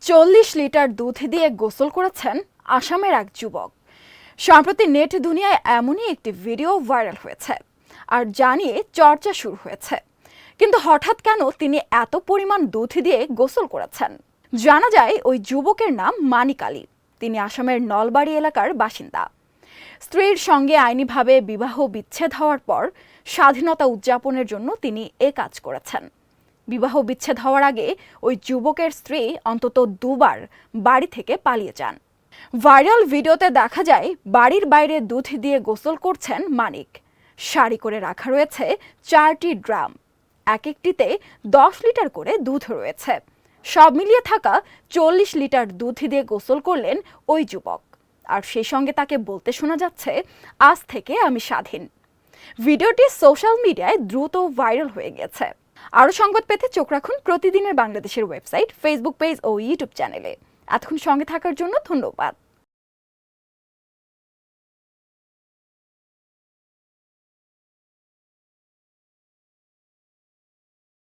40 litre দুধ দিয়ে গোসল করেছেন আসামের এক যুবক। সম্প্রতি নেট দুনিয়ায় এমনই একটি ভিডিও ভাইরাল হয়েছে আর জানিয়ে চর্চা শুরু হয়েছে। কিন্তু হঠাৎ কেন তিনি এত পরিমাণ দুধ দিয়ে গোসল করেছেন? জানা যায় ওই যুবকের নাম মানিক আলী। তিনি আসামের নলবাড়ি এলাকার বাসিন্দা। স্ত্রীর সঙ্গে আইনিভাবে বিবাহ বিচ্ছেদ হওয়ার পর স্বাধীনতা উদযাপনের জন্য তিনি এ কাজ করেছেন। বিবাহ বিচ্ছেদ হওয়ার আগে ওই যুবকের স্ত্রী অন্তত দুবার বাড়ি থেকে পালিয়ে যান। ভাইরাল ভিডিওতে দেখা যায় বাড়ির বাইরে দুধ দিয়ে গোসল করছেন মানিক। সারি করে রাখা রয়েছে 4টি ড্রাম, এক একটিতে 10 লিটার করে দুধ রয়েছে। সব মিলিয়ে থাকা 40 লিটার দুধ দিয়ে গোসল করলেন ওই যুবক। আর সেই সঙ্গে তাকে বলতে শোনা যাচ্ছে, আজ থেকে আমি স্বাধীন। ভিডিওটি সোশ্যাল মিডিয়ায় দ্রুত ভাইরাল হয়ে গেছে। আরও সংবাদ পেতে চোখ রাখুন প্রতিদিনের বাংলাদেশের ওয়েবসাইট, ফেসবুক পেজ ও ইউটিউব চ্যানেলে। এতক্ষণ সঙ্গে থাকার জন্য ধন্যবাদ।